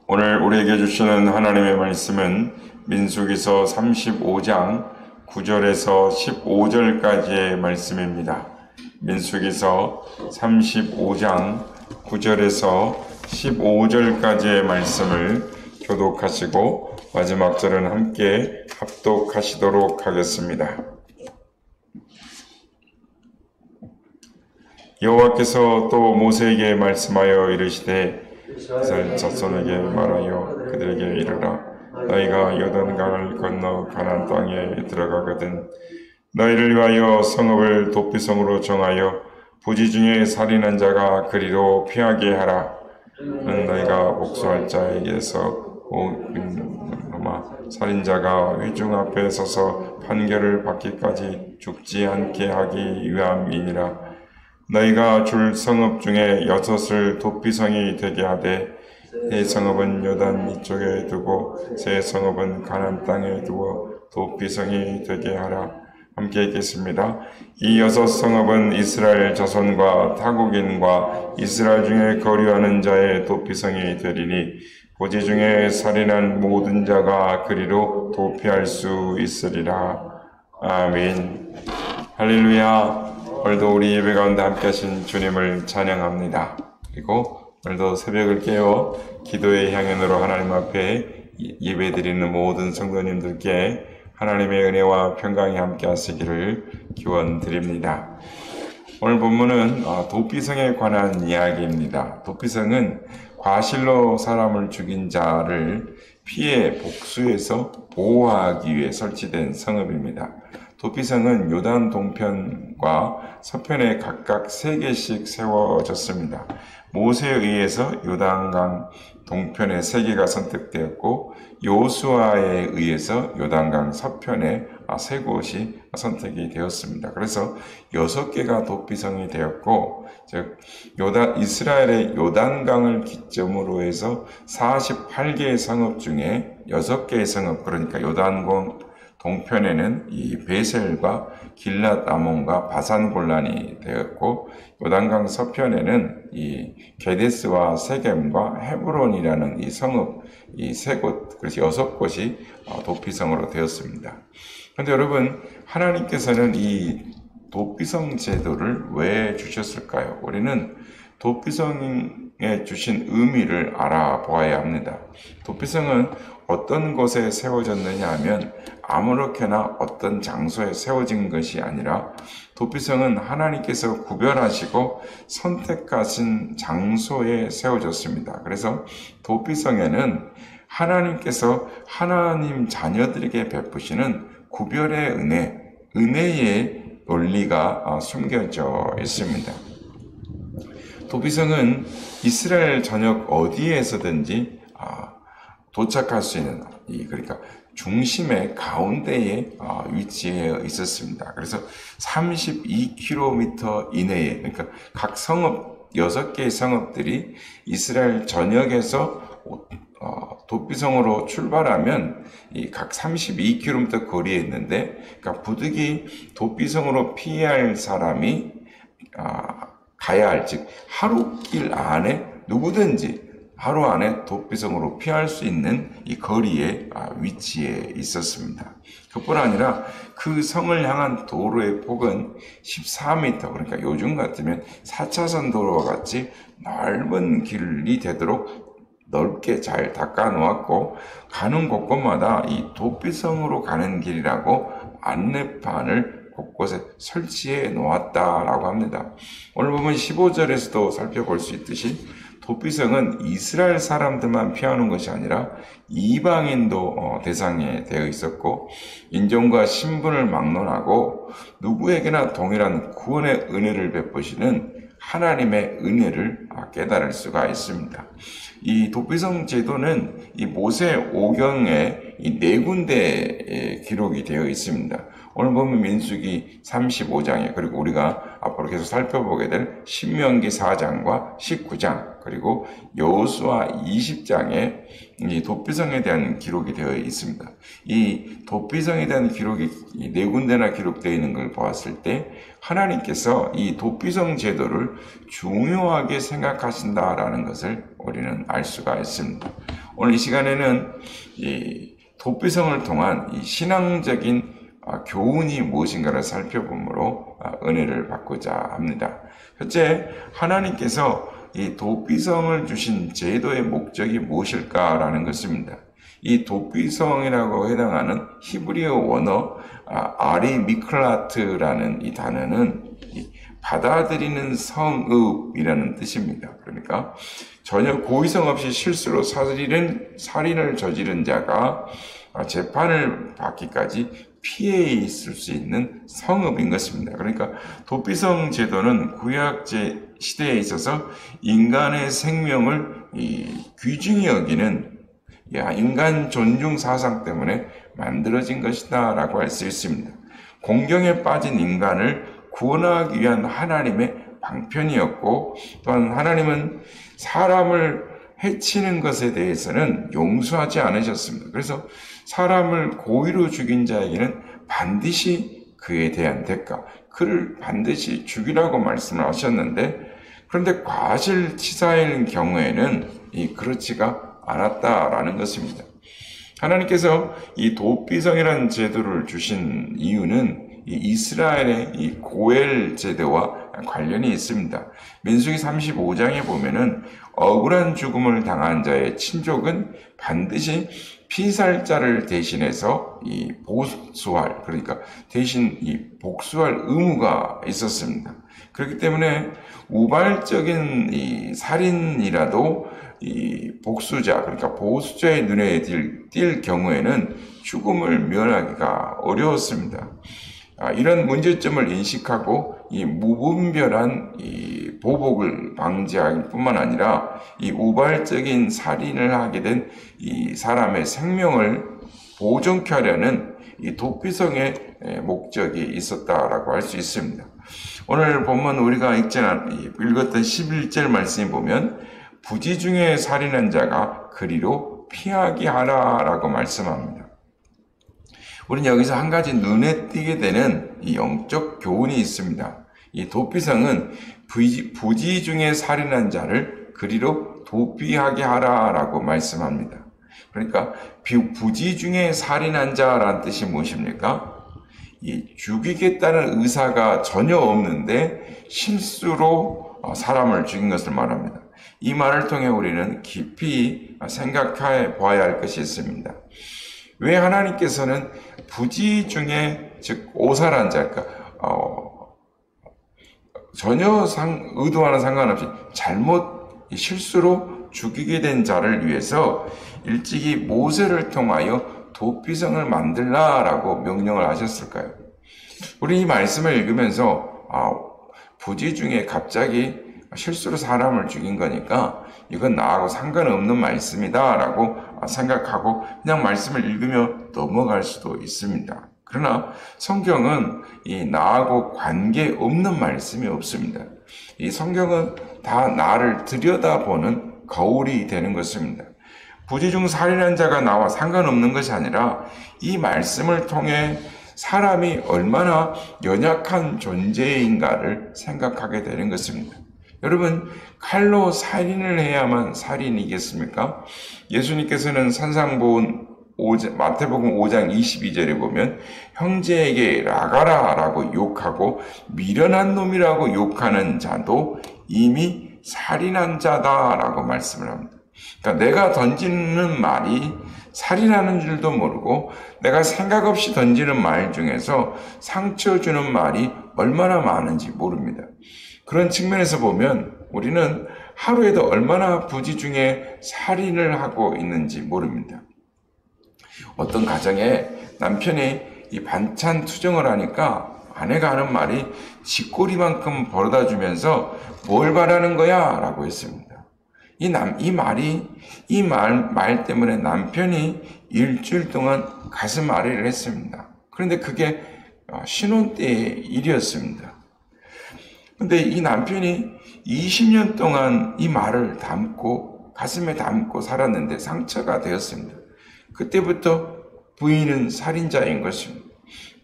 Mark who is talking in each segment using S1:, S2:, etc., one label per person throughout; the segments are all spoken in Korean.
S1: 오늘 우리에게 주시는 하나님의 말씀은 민수기서 35장 9절에서 15절까지의 말씀입니다. 민수기서 35장 9절에서 15절까지의 말씀을 교독하시고 마지막 절은 함께 합독하시도록 하겠습니다. 여호와께서 또 모세에게 말씀하여 이르시되 이스라엘 자손에게 말하여 그들에게 이르라. 너희가 요단강을 건너 가나안 땅에 들어가거든 너희를 위하여 성읍을 도피성으로 정하여 부지 중에 살인한 자가 그리로 피하게 하라. 너희가 복수할 자에게서 살인자가 회중 앞에 서서 판결을 받기까지 죽지 않게 하기 위함이니라. 너희가 줄 성읍 중에 6을 도피성이 되게 하되 이 성읍은 요단 이쪽에 두고 새 성읍은 가나안 땅에 두어 도피성이 되게 하라. 함께 읽겠습니다. 이 6성읍은 이스라엘 자손과 타국인과 이스라엘 중에 거류하는 자의 도피성이 되리니 고지 중에 살인한 모든 자가 그리로 도피할 수 있으리라. 아멘. 할렐루야. 오늘도 우리 예배 가운데 함께 하신 주님을 찬양합니다. 그리고 오늘도 새벽을 깨워 기도의 향연으로 하나님 앞에 예배 드리는 모든 성도님들께 하나님의 은혜와 평강이 함께 하시기를 기원드립니다. 오늘 본문은 도피성에 관한 이야기입니다. 도피성은 과실로 사람을 죽인 자를 피해 복수해서 보호하기 위해 설치된 성읍입니다. 도피성은 요단 동편과 서편에 각각 3개씩 세워졌습니다. 모세에 의해서 요단강 동편에 3개가 선택되었고 여호수아에 의해서 요단강 서편에 3곳이 선택이 되었습니다. 그래서 6개가 도피성이 되었고, 즉 이스라엘의 요단강을 기점으로 해서 48개의 성읍 중에 6개의 성읍, 그러니까 요단강 동편에는 이 베셀과 길랏 아몬과 바산 골란이 되었고, 요단강 서편에는 이 게데스와 세겜과 헤브론이라는 이 성읍, 이 3곳, 그래서 6곳이 도피성으로 되었습니다. 그런데 여러분, 하나님께서는 이 도피성 제도를 왜 주셨을까요? 우리는 도피성에 주신 의미를 알아보아야 합니다. 도피성은 어떤 곳에 세워졌느냐 하면 아무렇게나 어떤 장소에 세워진 것이 아니라 도피성은 하나님께서 구별하시고 선택하신 장소에 세워졌습니다. 그래서 도피성에는 하나님께서 하나님 자녀들에게 베푸시는 구별의 은혜의 논리가 숨겨져 있습니다. 도피성은 이스라엘 전역 어디에서든지 도착할 수 있는, 그러니까 중심의 가운데에 위치해 있었습니다. 그래서 32km 이내에, 그러니까 각 성읍, 6개의 성읍들이 이스라엘 전역에서 도피성으로 출발하면 각 32km 거리에 있는데, 그러니까 부득이 도피성으로 피할 사람이 가야 할, 즉 하루길 안에 누구든지 하루 안에 도피성으로 피할 수 있는 이 거리에 위치해 있었습니다. 그뿐 아니라 그 성을 향한 도로의 폭은 14m, 그러니까 요즘 같으면 4차선 도로와 같이 넓은 길이 되도록 넓게 잘 닦아 놓았고, 가는 곳곳마다 이 도피성으로 가는 길이라고 안내판을 곳곳에 설치해 놓았다라고 합니다. 오늘 보면 15절에서도 살펴볼 수 있듯이 도피성은 이스라엘 사람들만 피하는 것이 아니라 이방인도 대상에 되어 있었고, 인종과 신분을 막론하고 누구에게나 동일한 구원의 은혜를 베푸시는 하나님의 은혜를 깨달을 수가 있습니다. 이 도피성 제도는 이 모세 오경에 이 4군데에 기록이 되어 있습니다. 오늘 보면 민수기 35장에, 그리고 우리가 앞으로 계속 살펴보게 될 신명기 4장과 19장, 그리고 여호수아 20장에 이 도피성에 대한 기록이 되어 있습니다. 이 도피성에 대한 기록이 4군데나 기록되어 있는 걸 보았을 때 하나님께서 이 도피성 제도를 중요하게 생각하신다라는 것을 우리는 알 수가 있습니다. 오늘 이 시간에는 이 도피성을 통한 이 신앙적인 교훈이 무엇인가를 살펴보므로 은혜를 받고자 합니다. 첫째, 하나님께서 이 도피성을 주신 제도의 목적이 무엇일까라는 것입니다. 이 도피성이라고 해당하는 히브리어 원어 아리미클라트라는 이 단어는 받아들이는 성읍이라는 뜻입니다. 그러니까 전혀 고의성 없이 실수로 살인을 저지른 자가 재판을 받기까지 피해 있을 수 있는 성읍인 것입니다. 그러니까 도피성 제도는 구약 시대에 있어서 인간의 생명을 귀중히 여기는 인간 존중 사상 때문에 만들어진 것이다 라고 할 수 있습니다. 공경에 빠진 인간을 구원하기 위한 하나님의 방편이었고, 또한 하나님은 사람을 해치는 것에 대해서는 용서하지 않으셨습니다. 그래서 사람을 고의로 죽인 자에게는 반드시 그에 대한 대가, 그를 반드시 죽이라고 말씀을 하셨는데, 그런데 과실치사일 경우에는 그렇지가 않았다라는 것입니다. 하나님께서 이 도피성이라는 제도를 주신 이유는 이 이스라엘의 이 고엘 제도와 관련이 있습니다. 민수기 35장에 보면은 억울한 죽음을 당한 자의 친족은 반드시 피살자를 대신해서 이 보수할, 그러니까 대신 이 복수할 의무가 있었습니다. 그렇기 때문에 우발적인 이 살인이라도 이 복수자, 그러니까 보수자의 눈에 띌 경우에는 죽음을 면하기가 어려웠습니다. 이런 문제점을 인식하고 이 무분별한 이 보복을 방지하기 뿐만 아니라 이 우발적인 살인을 하게 된 이 사람의 생명을 보존케 하려는 이 도피성의 목적이 있었다라고 할 수 있습니다. 오늘 본문 우리가 읽었던 11절 말씀에 보면 부지 중에 살인한 자가 그리로 피하게 하라라고 말씀합니다. 우리는 여기서 한 가지 눈에 띄게 되는 이 영적 교훈이 있습니다. 이 도피성은 부지 중에 살인한 자를 그리로 도피하게 하라라고 말씀합니다. 그러니까 부지 중에 살인한 자라는 뜻이 무엇입니까? 죽이겠다는 의사가 전혀 없는데 실수로 사람을 죽인 것을 말합니다. 이 말을 통해 우리는 깊이 생각해 봐야 할 것이 있습니다. 왜 하나님께서는 부지 중에, 즉 오살한 자, 전혀 의도와는 상관없이 실수로 죽이게 된 자를 위해서 일찍이 모세를 통하여 도피성을 만들라라고 명령을 하셨을까요? 우리 이 말씀을 읽으면서 부지 중에 갑자기 실수로 사람을 죽인 거니까 이건 나하고 상관없는 말씀이다라고 생각하고 그냥 말씀을 읽으며 넘어갈 수도 있습니다. 그러나 성경은 나하고 관계없는 말씀이 없습니다. 이 성경은 다 나를 들여다보는 거울이 되는 것입니다. 부지 중 살인한 자가 나와 상관없는 것이 아니라 이 말씀을 통해 사람이 얼마나 연약한 존재인가를 생각하게 되는 것입니다. 여러분, 칼로 살인을 해야만 살인이겠습니까? 예수님께서는 마태복음 5장 22절에 보면 형제에게 라가라라고 욕하고 미련한 놈이라고 욕하는 자도 이미 살인한 자다라고 말씀을 합니다. 그러니까 내가 던지는 말이 살인하는 줄도 모르고 내가 생각 없이 던지는 말 중에서 상처 주는 말이 얼마나 많은지 모릅니다. 그런 측면에서 보면 우리는 하루에도 얼마나 부지 중에 살인을 하고 있는지 모릅니다. 어떤 가정에 남편이 이 반찬 투정을 하니까 아내가 하는 말이 쥐꼬리만큼 벌어다 주면서 뭘 바라는 거야? 라고 했습니다. 이 말 때문에 남편이 일주일 동안 가슴 아래를 했습니다. 그런데 그게 신혼 때의 일이었습니다. 근데 이 남편이 20년 동안 이 말을 가슴에 담고 살았는데 상처가 되었습니다. 그때부터 부인은 살인자인 것입니다.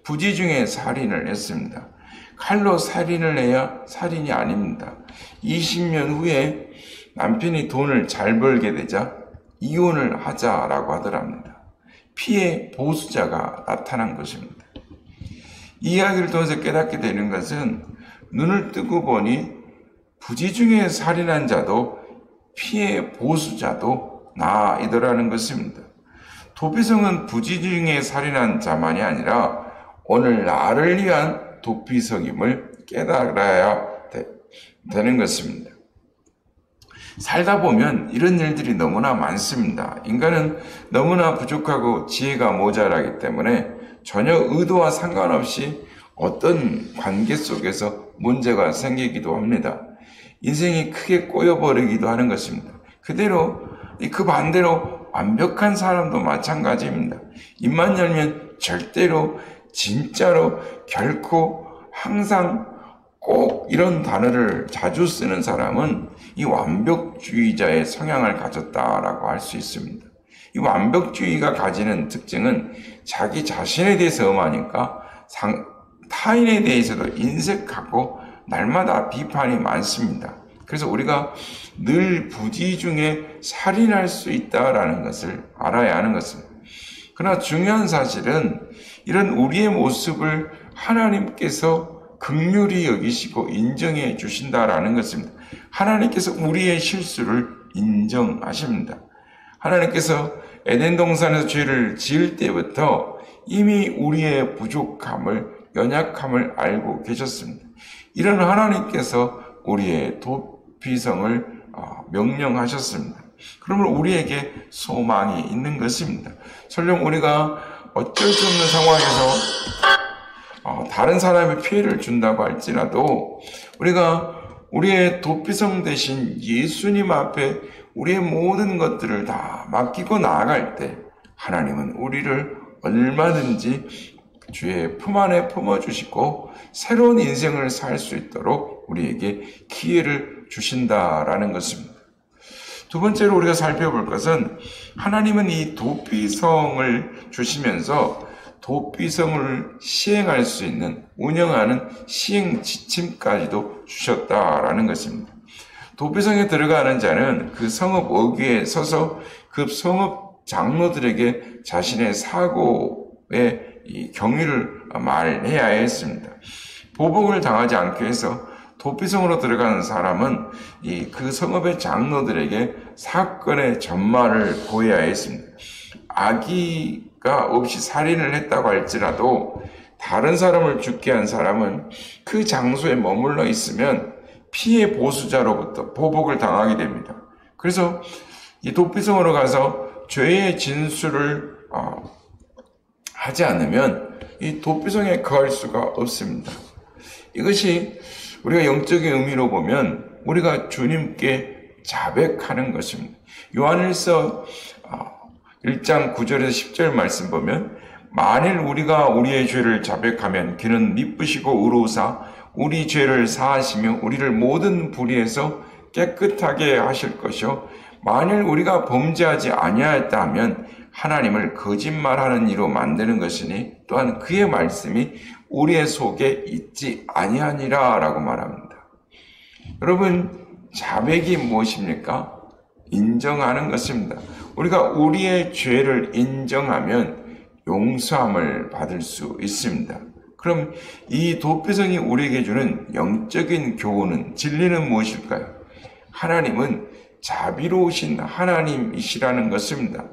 S1: 부지 중에 살인을 했습니다. 칼로 살인을 해야 살인이 아닙니다. 20년 후에 남편이 돈을 잘 벌게 되자 이혼을 하자라고 하더랍니다. 피해 보수자가 나타난 것입니다. 이 이야기를 통해서 깨닫게 되는 것은 눈을 뜨고 보니 부지 중에 살인한 자도 피해 보수자도 나이더라는 것입니다. 도피성은 부지 중에 살인한 자만이 아니라 오늘 나를 위한 도피성임을 깨달아야 되는 것입니다. 살다 보면 이런 일들이 너무나 많습니다. 인간은 너무나 부족하고 지혜가 모자라기 때문에 전혀 의도와 상관없이 어떤 관계 속에서 문제가 생기기도 합니다. 인생이 크게 꼬여버리기도 하는 것입니다. 그 반대로 완벽한 사람도 마찬가지입니다. 입만 열면 절대로, 진짜로, 결코, 항상 꼭 이런 단어를 자주 쓰는 사람은 이 완벽주의자의 성향을 가졌다라고 할 수 있습니다. 이 완벽주의가 가지는 특징은 자기 자신에 대해서 엄하니까 타인에 대해서도 인색하고 날마다 비판이 많습니다. 그래서 우리가 늘 부지 중에 살인할 수 있다라는 것을 알아야 하는 것입니다. 그러나 중요한 사실은 이런 우리의 모습을 하나님께서 긍휼히 여기시고 인정해 주신다라는 것입니다. 하나님께서 우리의 실수를 인정하십니다. 하나님께서 에덴 동산에서 죄를 지을 때부터 이미 우리의 부족함을, 연약함을 알고 계셨습니다. 이런 하나님께서 우리의 도피성을 명령하셨습니다. 그러면 우리에게 소망이 있는 것입니다. 설령 우리가 어쩔 수 없는 상황에서 다른 사람의 피해를 준다고 할지라도 우리가 우리의 도피성 대신 예수님 앞에 우리의 모든 것들을 다 맡기고 나아갈 때 하나님은 우리를 얼마든지 주의 품 안에 품어주시고 새로운 인생을 살 수 있도록 우리에게 기회를 주신다라는 것입니다. 두 번째로 우리가 살펴볼 것은 하나님은 이 도피성을 주시면서 도피성을 시행할 수 있는, 운영하는 시행 지침까지도 주셨다라는 것입니다. 도피성에 들어가는 자는 그 성읍 어귀에 서서 그 성읍 장로들에게 자신의 사고의 이 경위를 말해야 했습니다. 보복을 당하지 않게 해서 도피성으로 들어가는 사람은 그 성읍의 장로들에게 사건의 전말을 보여야 했습니다. 악의가 없이 살인을 했다고 할지라도 다른 사람을 죽게 한 사람은 그 장소에 머물러 있으면 피해 보수자로부터 보복을 당하게 됩니다. 그래서 이 도피성으로 가서 죄의 진술을 하지 않으면 이 도피성에 거할 수가 없습니다. 이것이 우리가 영적인 의미로 보면 우리가 주님께 자백하는 것입니다. 요한일서 1장 9절에서 10절 말씀 보면 만일 우리가 우리의 죄를 자백하면 그는 미쁘시고 의로우사 우리 죄를 사하시며 우리를 모든 불의에서 깨끗하게 하실 것이요 만일 우리가 범죄하지 아니하였다 하면 하나님을 거짓말하는 이로 만드는 것이니 또한 그의 말씀이 우리의 속에 있지 아니하니라 라고 말합니다. 여러분, 자백이 무엇입니까? 인정하는 것입니다. 우리가 우리의 죄를 인정하면 용서함을 받을 수 있습니다. 그럼 이 도피성이 우리에게 주는 영적인 교훈은, 진리는 무엇일까요? 하나님은 자비로우신 하나님이시라는 것입니다.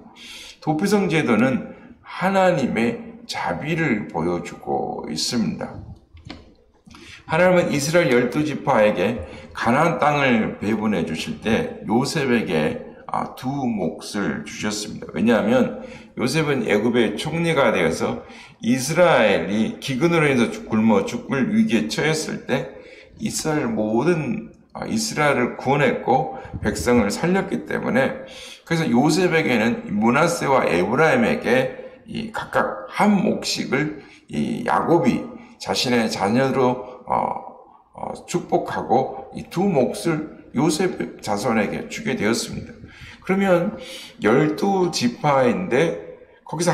S1: 도피성 제도는 하나님의 자비를 보여주고 있습니다. 하나님은 이스라엘 12지파에게 가나안 땅을 배분해 주실 때 요셉에게 두 몫을 주셨습니다. 왜냐하면 요셉은 애굽의 총리가 되어서 이스라엘이 기근으로 인해서 굶어 죽을 위기에 처했을 때 이스라엘 모든 이스라엘을 구원했고 백성을 살렸기 때문에 그래서 요셉에게는 므낫세와 에브라임에게 각각 한 몫씩을 야곱이 자신의 자녀로 축복하고 이 두 몫을 요셉 자손에게 주게 되었습니다. 그러면 12지파인데 거기서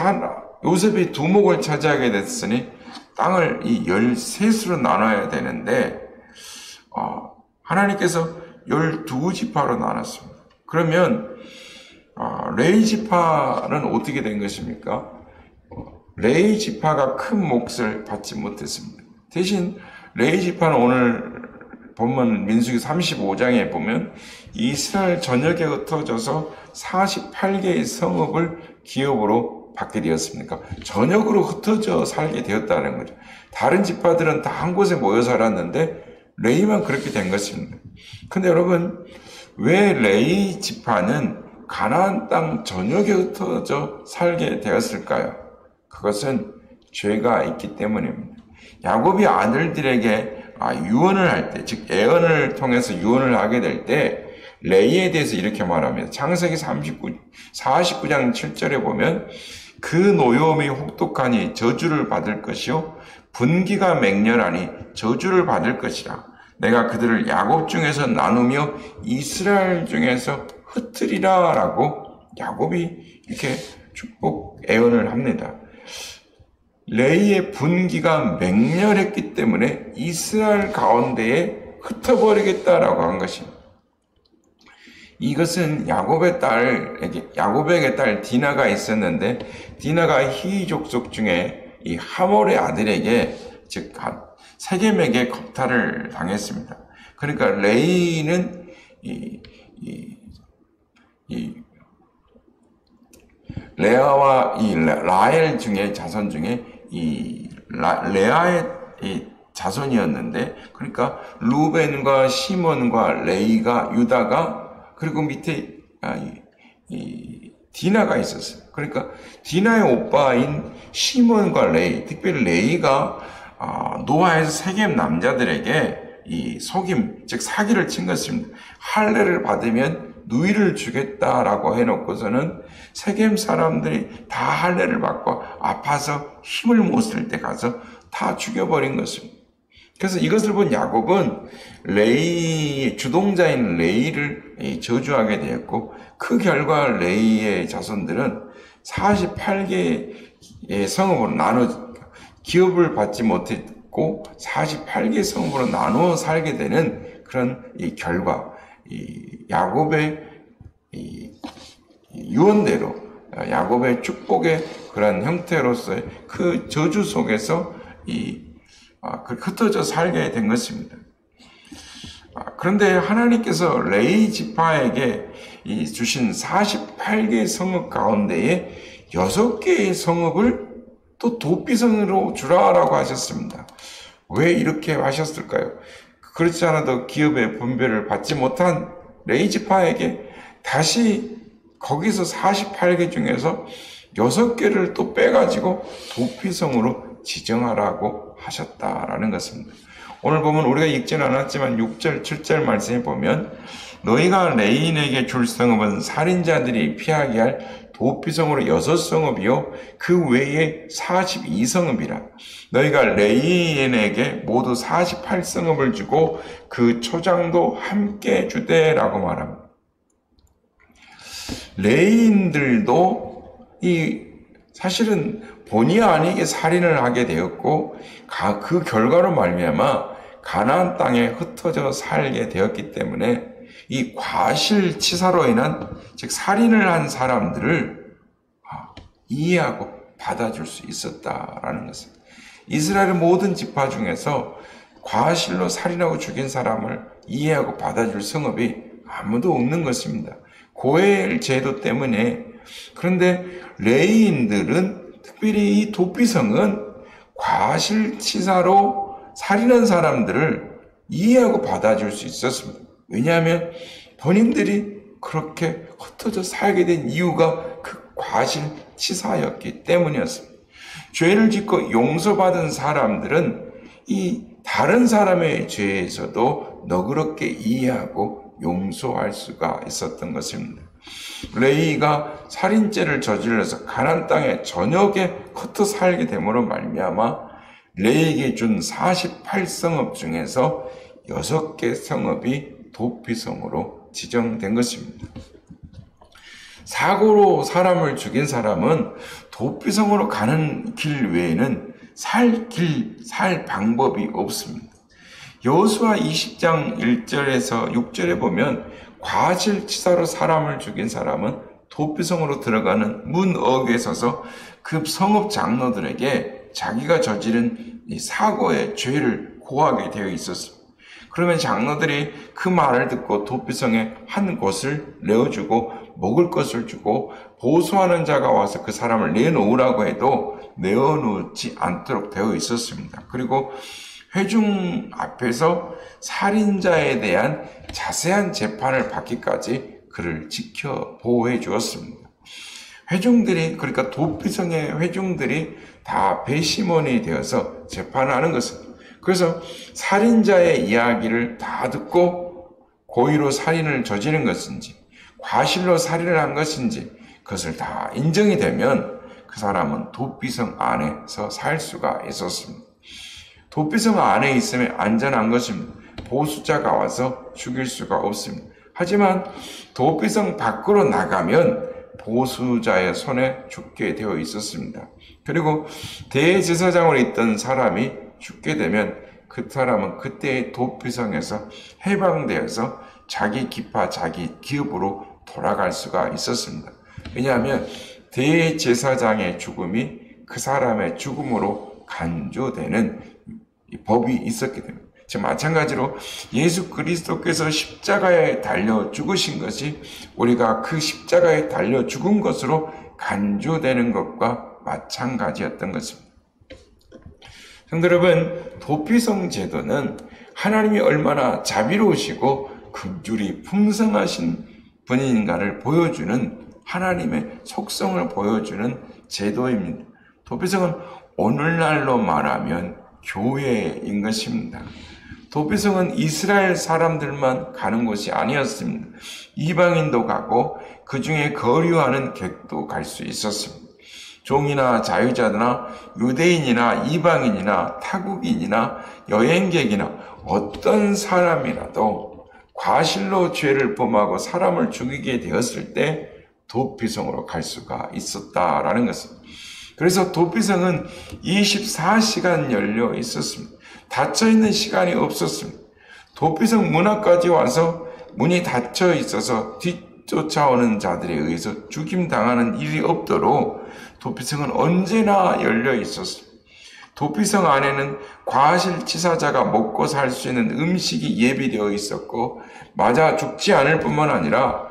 S1: 요셉이 두 몫을 차지하게 됐으니 땅을 이 13수로 나눠야 되는데 하나님께서 12지파로 나눴습니다. 그러면 레위 지파는 어떻게 된 것입니까? 레위 지파가 큰 몫을 받지 못했습니다. 대신 레위 지파는 오늘 본문 민수기 35장에 보면 이스라엘 전역에 흩어져서 48개의 성읍을 기업으로 받게 되었습니까? 전역으로 흩어져 살게 되었다는 거죠. 다른 지파들은 다 한 곳에 모여 살았는데 레위만 그렇게 된 것입니다. 근데 여러분, 왜 레위 지파는 가나안 땅 전역에 흩어져 살게 되었을까요? 그것은 죄가 있기 때문입니다. 야곱이 아들들에게 유언을 할 때, 즉 애언을 통해서 유언을 하게 될 때 레위에 대해서 이렇게 말합니다. 창세기 49장 7절에 보면 그 노여움이 혹독하니 저주를 받을 것이요 분기가 맹렬하니 저주를 받을 것이라. 내가 그들을 야곱 중에서 나누며 이스라엘 중에서 흩으리라 라고 야곱이 이렇게 축복 애언을 합니다. 레위의 분기가 맹렬했기 때문에 이스라엘 가운데에 흩어버리겠다라고 한 것입니다. 이것은 야곱에게 딸 디나가 있었는데 디나가 히위 족속 중에 이 하몰의 아들에게 즉 세겜에게 겁탈을 당했습니다. 그러니까 레위는 레아와 이 라헬 중에 자손 중에 레아의 자손이었는데, 그러니까 루벤과 시몬과 레이가 유다가 그리고 밑에 디나가 있었어요. 그러니까 디나의 오빠인 시몬과 레이, 특별히 레이가 노아에서 세겜 남자들에게 이 속임, 즉 사기를 친 것입니다. 할례를 받으면 누이를 주겠다라고 해놓고서는 세겜 사람들이 다 할례를 받고 아파서 힘을 못 쓸 때 가서 다 죽여버린 것입니다. 그래서 이것을 본 야곱은 레이, 주동자인 레이를 저주하게 되었고, 그 결과 레이의 자손들은 48개의 성읍으로 기업을 받지 못했고 48개의 성읍으로 나누어 살게 되는 그런 이 결과, 야곱의 유언대로 야곱의 축복의 그런 형태로서의 그 저주 속에서 흩어져 살게 된 것입니다. 그런데 하나님께서 레위 지파에게 주신 48개의 성읍 가운데에 6개의 성읍을 또 도피성으로 주라라고 하셨습니다. 왜 이렇게 하셨을까요? 그렇지 않아도 기업의 분배를 받지 못한 레위 지파에게 다시 거기서 48개 중에서 6개를 또 빼가지고 도피성으로 지정하라고 하셨다라는 것입니다. 오늘 보면 우리가 읽지는 않았지만 6절, 7절 말씀에 보면 너희가 레인에게 줄 성읍은 살인자들이 피하게 할 도피성으로 6성읍이요 그 외에 42성읍이라. 너희가 레인에게 모두 48성읍을 주고 그 초장도 함께 주되라고 말합니다. 레인들도 사실은 본의 아니게 살인을 하게 되었고 그 결과로 말미암아 가나안 땅에 흩어져 살게 되었기 때문에 이 과실치사로 인한 즉 살인을 한 사람들을 이해하고 받아줄 수 있었다라는 것입니다. 이스라엘의 모든 지파 중에서 과실로 살인하고 죽인 사람을 이해하고 받아줄 성읍이 아무도 없는 것입니다. 고엘 제도 때문에. 그런데 레위인들은 특별히 이 도피성은 과실치사로 살인한 사람들을 이해하고 받아줄 수 있었습니다. 왜냐하면 본인들이 그렇게 흩어져 살게 된 이유가 그 과실치사였기 때문이었습니다. 죄를 짓고 용서받은 사람들은 이 다른 사람의 죄에서도 너그럽게 이해하고 용서할 수가 있었던 것입니다. 레위가 살인죄를 저질러서 가나안 땅에 전역에 흩어 살게 됨으로 말미암아 레위에게 준 48성읍 중에서 6개 성읍이 도피성으로 지정된 것입니다. 사고로 사람을 죽인 사람은 도피성으로 가는 길 외에는 살 방법이 없습니다. 여호수아 20장 1절에서 6절에 보면 과실치사로 사람을 죽인 사람은 도피성으로 들어가는 문어귀에 서서 그 성읍 장로들에게 자기가 저지른 이 사고의 죄를 고하게 되어 있었습니다. 그러면 장로들이 그 말을 듣고 도피성에 한 곳을 내어주고 먹을 것을 주고 보수하는 자가 와서 그 사람을 내놓으라고 해도 내어놓지 않도록 되어 있었습니다. 그리고 회중 앞에서 살인자에 대한 자세한 재판을 받기까지 그를 지켜 보호해 주었습니다. 회중들이, 그러니까 도피성의 회중들이 다 배심원이 되어서 재판하는 것입니다. 그래서 살인자의 이야기를 다 듣고 고의로 살인을 저지른 것인지 과실로 살인을 한 것인지 그것을 다 인정이 되면 그 사람은 도피성 안에서 살 수가 있었습니다. 도피성 안에 있으면 안전한 것입니다. 보수자가 와서 죽일 수가 없습니다. 하지만 도피성 밖으로 나가면 보수자의 손에 죽게 되어 있었습니다. 그리고 대제사장으로 있던 사람이 죽게 되면 그 사람은 그때의 도피성에서 해방되어서 자기 기파, 자기 기업으로 돌아갈 수가 있었습니다. 왜냐하면 대제사장의 죽음이 그 사람의 죽음으로 간주되는 법이 있었기 때문에, 즉 마찬가지로 예수 그리스도께서 십자가에 달려 죽으신 것이 우리가 그 십자가에 달려 죽은 것으로 간주되는 것과 마찬가지였던 것입니다. 성도 여러분, 도피성 제도는 하나님이 얼마나 자비로우시고 긍휼이 풍성하신 분인가를 보여주는, 하나님의 속성을 보여주는 제도입니다. 도피성은 오늘날로 말하면 교회인 것입니다. 도피성은 이스라엘 사람들만 가는 곳이 아니었습니다. 이방인도 가고 그 중에 거류하는 객도 갈 수 있었습니다. 종이나 자유자나 유대인이나 이방인이나 타국인이나 여행객이나 어떤 사람이라도 과실로 죄를 범하고 사람을 죽이게 되었을 때 도피성으로 갈 수가 있었다라는 것입니다. 그래서 도피성은 24시간 열려 있었습니다. 닫혀 있는 시간이 없었습니다. 도피성 문 앞까지 와서 문이 닫혀 있어서 뒤쫓아오는 자들에 의해서 죽임당하는 일이 없도록 도피성은 언제나 열려 있었습니다. 도피성 안에는 과실치사자가 먹고 살 수 있는 음식이 예비되어 있었고, 맞아 죽지 않을 뿐만 아니라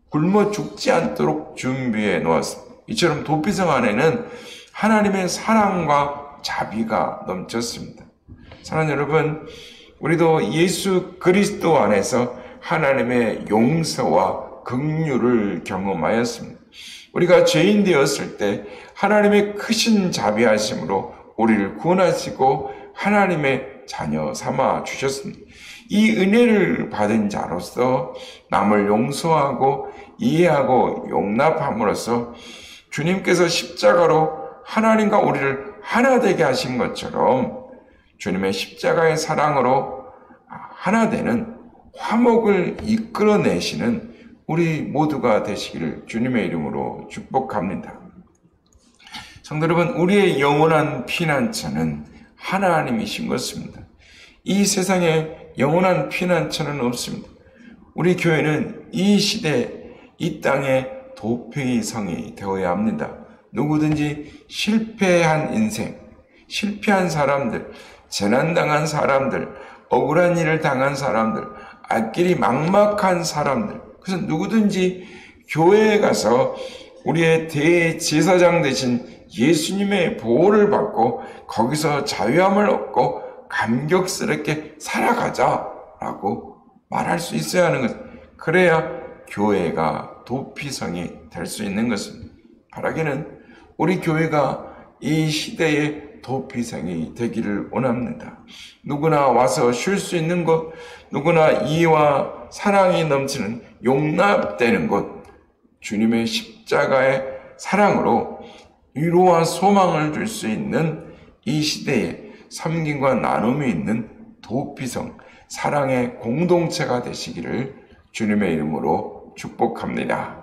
S1: 굶어 죽지 않도록 준비해 놓았습니다. 이처럼 도피성 안에는 하나님의 사랑과 자비가 넘쳤습니다. 사랑하는 여러분, 우리도 예수 그리스도 안에서 하나님의 용서와 긍휼을 경험하였습니다. 우리가 죄인 되었을 때 하나님의 크신 자비하심으로 우리를 구원하시고 하나님의 자녀 삼아 주셨습니다. 이 은혜를 받은 자로서 남을 용서하고 이해하고 용납함으로써 주님께서 십자가로 하나님과 우리를 하나 되게 하신 것처럼 주님의 십자가의 사랑으로 하나 되는 화목을 이끌어내시는 우리 모두가 되시기를 주님의 이름으로 축복합니다. 성도 여러분, 우리의 영원한 피난처는 하나님이신 것입니다. 이 세상에 영원한 피난처는 없습니다. 우리 교회는 이 시대, 이 땅에 도피의 성이 되어야 합니다. 누구든지 실패한 인생, 실패한 사람들, 재난당한 사람들, 억울한 일을 당한 사람들, 앞길이 막막한 사람들, 그래서 누구든지 교회에 가서 우리의 대제사장 되신 예수님의 보호를 받고 거기서 자유함을 얻고 감격스럽게 살아가자라고 말할 수 있어야 하는 것. 그래야 교회가 도피성이 될 수 있는 것입니다. 바라기는 우리 교회가 이 시대의 도피성이 되기를 원합니다. 누구나 와서 쉴 수 있는 곳, 누구나 이해와 사랑이 넘치는 용납되는 곳, 주님의 십자가의 사랑으로 위로와 소망을 줄 수 있는 이 시대에 섬김과 나눔이 있는 도피성, 사랑의 공동체가 되시기를 주님의 이름으로 축복합니다.